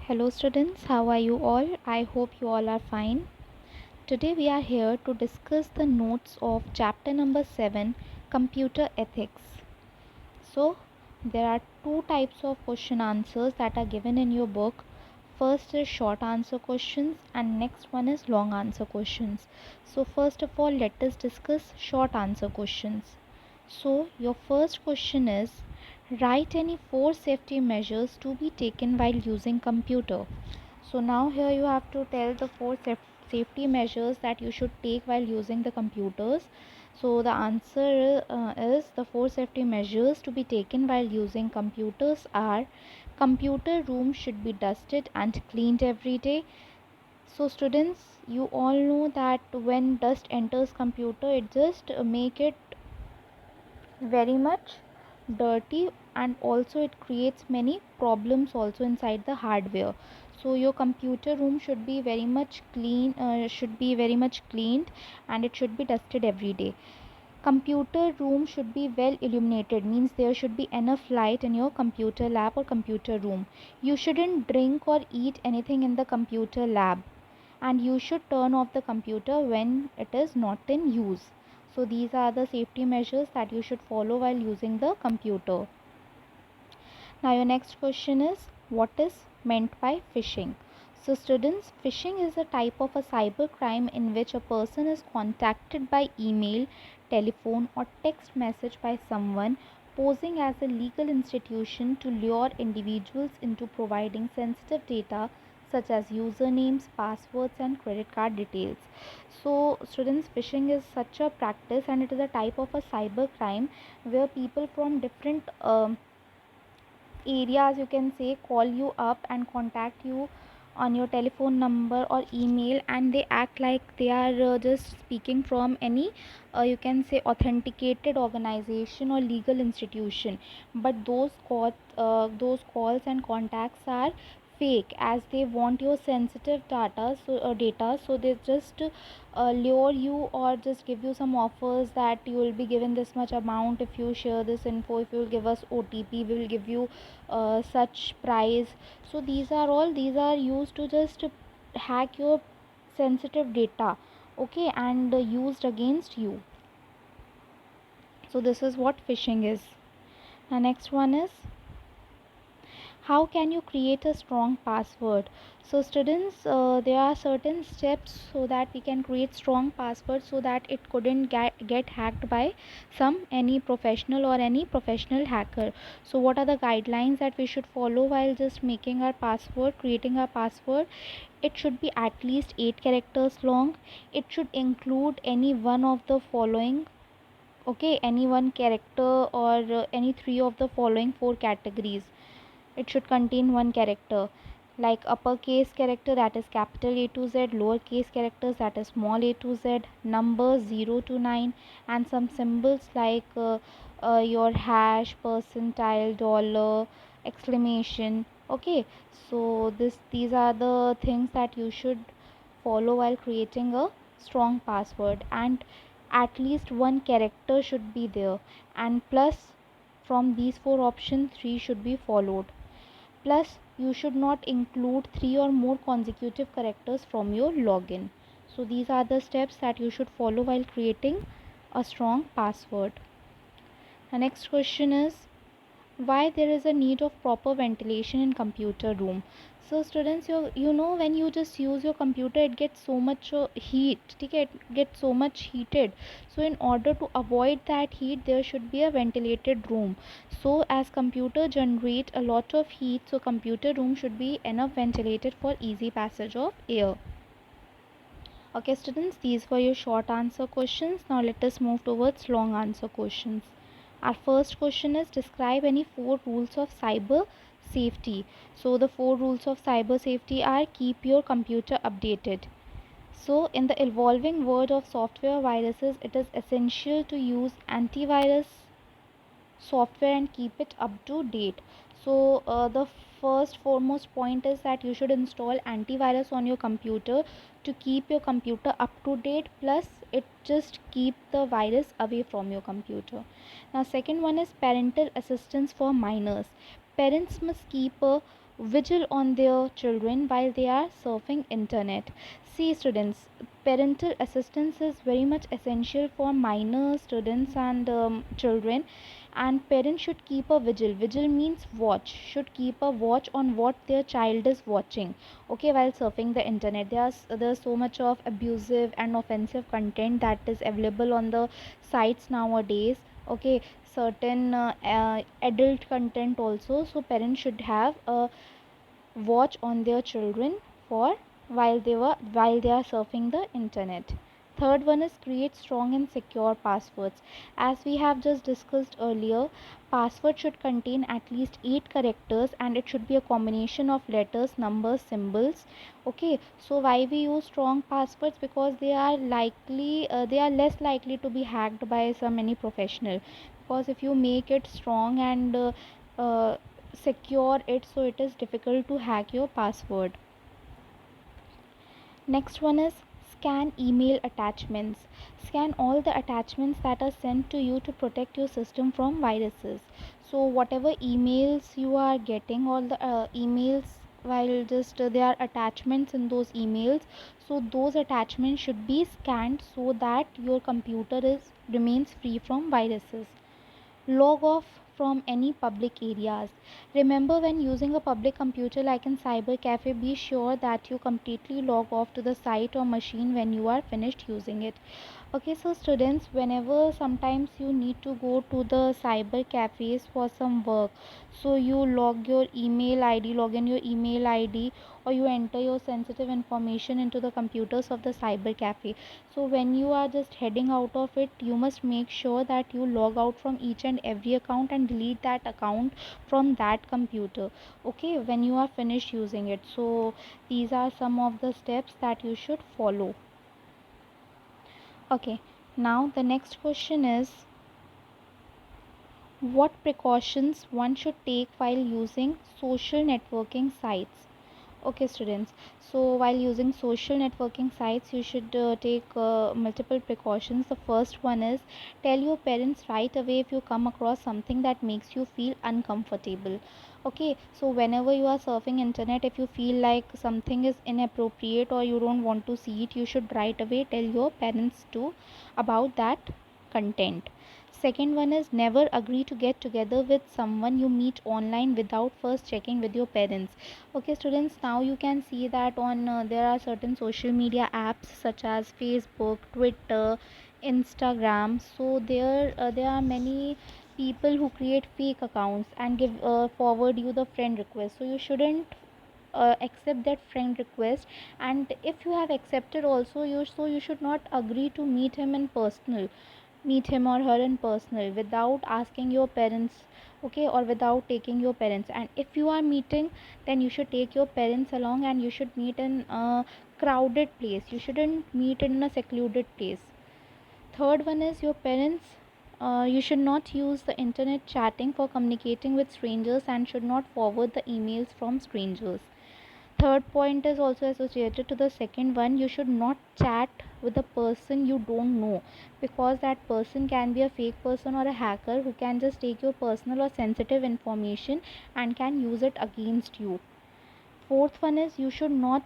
Hello students, how are you all? I hope you all are fine. Today we are here to discuss the notes of chapter number 7, Computer Ethics. So, there are two types of question answers that are given in your book. First is short answer questions and next one is long answer questions. So, first of all, let us discuss short answer questions. So, your first question is, write any 4 safety measures to be taken while using computer. So now here you have to tell the 4 safety measures that you should take while using the computers. So the answer is the 4 safety measures to be taken while using computers are: computer room should be dusted and cleaned every day. So students, you all know that when dust enters computer, it just make it very much dirty, and also it creates many problems also inside the hardware. So your computer room should be very much cleaned, and it should be dusted every day. Computer room should be well illuminated, means there should be enough light in your computer lab or computer room. You shouldn't drink or eat anything in the computer lab, and you should turn off the computer when it is not in use. So these are the safety measures that you should follow while using the computer. Now your next question is, what is meant by phishing? So students, phishing is a type of a cyber crime in which a person is contacted by email, telephone or text message by someone posing as a legal institution to lure individuals into providing sensitive data such as usernames, passwords and credit card details. So students, phishing is such a practice, and it is a type of a cyber crime where people from different areas, you can say, call you up and contact you on your telephone number or email, and they act like they are just speaking from any you can say authenticated organization or legal institution, but those calls and contacts are fake, as they want your sensitive data, so they just lure you or just give you some offers that you will be given this much amount if you share this info. If you will give us OTP, we will give you such price. So these are used to just hack your sensitive data, okay, and used against you. So this is what phishing is. The next one is, how can you create a strong password? So students, there are certain steps so that we can create strong password so that it couldn't get hacked by any professional or any professional hacker. So what are the guidelines that we should follow while just making our password, creating our password? It should be at least 8 characters long. It should include any one of the following, okay, any one character, or any three of the following 4 categories. It should contain one character, like uppercase character, that is capital A to Z, lowercase characters, that is small a to Z, numbers 0 to 9, and some symbols like your hash, percentile, dollar, exclamation. Okay, so these are the things that you should follow while creating a strong password, and at least one character should be there, and plus from these 4 options 3 should be followed. Plus, you should not include 3 or more consecutive characters from your login. So, these are the steps that you should follow while creating a strong password. The next question is, why there is a need of proper ventilation in computer room? So students, you know, when you just use your computer, it gets so much heat, okay? It gets so much heated. So in order to avoid that heat, there should be a ventilated room. So as computer generate a lot of heat, so computer room should be enough ventilated for easy passage of air. Okay students, these were your short answer questions. Now let us move towards long answer questions. Our first question is, describe any 4 rules of cyber safety. So the 4 rules of cyber safety are: keep your computer updated. So in the evolving world of software viruses, it is essential to use antivirus software and keep it up to date. So the first foremost point is that you should install antivirus on your computer to keep your computer up to date, plus it just keep the virus away from your computer. Now second one is parental assistance for minors. Parents must keep a vigil on their children while they are surfing internet. See students, parental assistance is very much essential for minor students and children, and parents should keep a vigil means watch, should keep a watch on what their child is watching, okay, while surfing the internet. There's so much of abusive and offensive content that is available on the sites nowadays, okay, certain adult content also. So parents should have a watch on their children for while they are surfing the internet. Third one is create strong and secure passwords. As we have just discussed earlier, password should contain at least 8 characters and it should be a combination of letters, numbers, symbols. Okay, so why we use strong passwords? Because they are less likely to be hacked by some any professional. Because if you make it strong and uh, secure it, so it is difficult to hack your password. Next one is scan email attachments. Scan all the attachments that are sent to you to protect your system from viruses. So whatever emails you are getting, all the emails, while just there are attachments in those emails, so those attachments should be scanned so that your computer is remains free from viruses. Log off from any public areas. Remember, when using a public computer like in cyber cafe, be sure that you completely log off to the site or machine when you are finished using it. Okay, so students, whenever sometimes you need to go to the cyber cafes for some work, so you log your email ID, log in your email ID, or you enter your sensitive information into the computers of the cyber cafe. So when you are just heading out of it, you must make sure that you log out from each and every account and delete that account from that computer, okay, when you are finished using it. So these are some of the steps that you should follow. Okay, now the next question is what precautions one should take while using social networking sites. Okay, students. So while using social networking sites, you should take multiple precautions. The first one is tell your parents right away if you come across something that makes you feel uncomfortable. Okay, so whenever you are surfing internet, if you feel like something is inappropriate or you don't want to see it, you should right away tell your parents too about that content. Second one is never agree to get together with someone you meet online without first checking with your parents. Okay, students, now you can see that on there are certain social media apps such as Facebook, Twitter, Instagram. So there are many people who create fake accounts and give forward you the friend request. So you shouldn't accept that friend request, and if you have accepted also, you should not agree to meet him or her in personal without asking your parents, okay, or without taking your parents. And if you are meeting, then you should take your parents along and you should meet in a crowded place, you shouldn't meet in a secluded place. Third one is your parents, you should not use the internet chatting for communicating with strangers and should not forward the emails from strangers. Third point is also associated to the second one. You should not chat with a person you don't know, because that person can be a fake person or a hacker who can just take your personal or sensitive information and can use it against you. Fourth one is you should not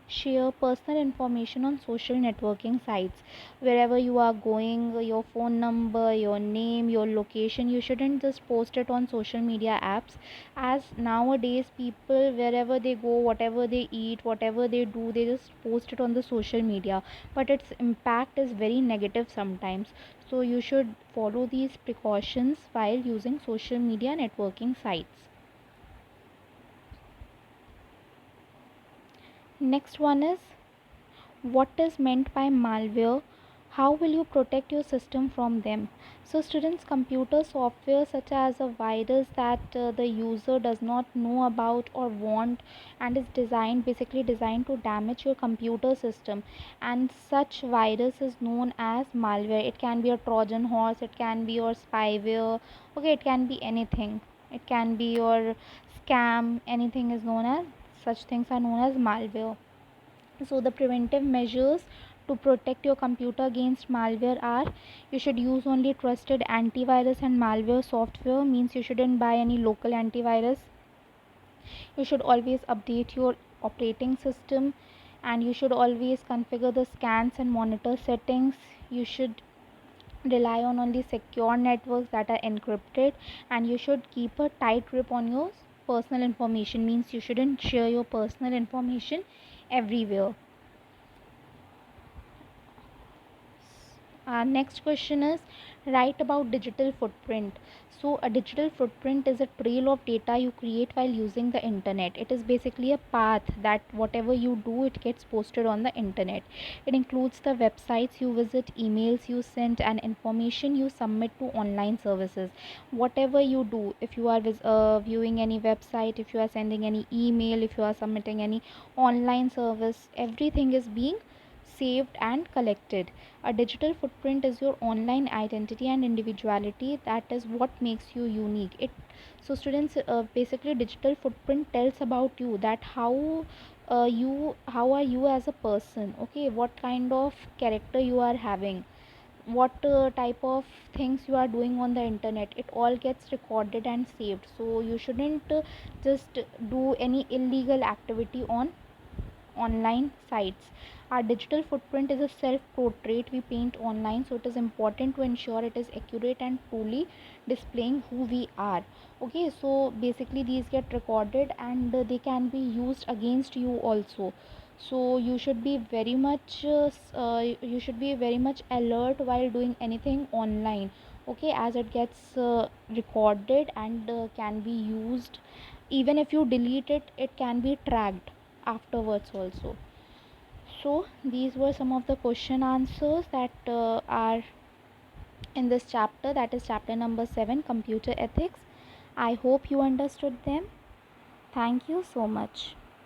share personal information on social networking sites. Wherever you are going, your phone number, your name, your location, you shouldn't just post it on social media apps, as nowadays people, wherever they go, whatever they eat, whatever they do, they just post it on the social media, but its impact is very negative sometimes. So you should follow these precautions while using social media networking sites. Next one is what is meant by malware, how will you protect your system from them. So students, computer software such as a virus that the user does not know about or want, and is basically designed to damage your computer system, and such virus is known as malware. It can be a trojan horse, it can be your spyware, okay, it can be anything, it can be your scam, anything is known as, such things are known as malware. So the preventive measures to protect your computer against malware are, you should use only trusted antivirus and malware software, means you shouldn't buy any local antivirus. You should always update your operating system, and you should always configure the scans and monitor settings. You should rely on only secure networks that are encrypted, and you should keep a tight grip on your personal information, means you shouldn't share your personal information everywhere. Our next question is, write about digital footprint. So, a digital footprint is a trail of data you create while using the internet. It is basically a path that whatever you do, it gets posted on the internet. It includes the websites you visit, emails you send, and information you submit to online services. Whatever you do, if you are viewing any website, if you are sending any email, if you are submitting any online service, everything is being saved and collected. A digital footprint is your online identity and individuality. That is what makes you unique. It so students, basically digital footprint tells about you, that how are you as a person, okay, what kind of character you are having, what type of things you are doing on the internet. It all gets recorded and saved, so you shouldn't just do any illegal activity on online sites. Our digital footprint is a self portrait we paint online, so it is important to ensure it is accurate and truly displaying who we are. Okay, so basically, these get recorded and they can be used against you also. So you should be very much you should be very much alert while doing anything online. Okay, as it gets recorded and can be used. Even if you delete it, it can be tracked afterwards also. So these were some of the question answers that are in this chapter, that is chapter number 7, computer ethics. I hope you understood them. Thank you so much.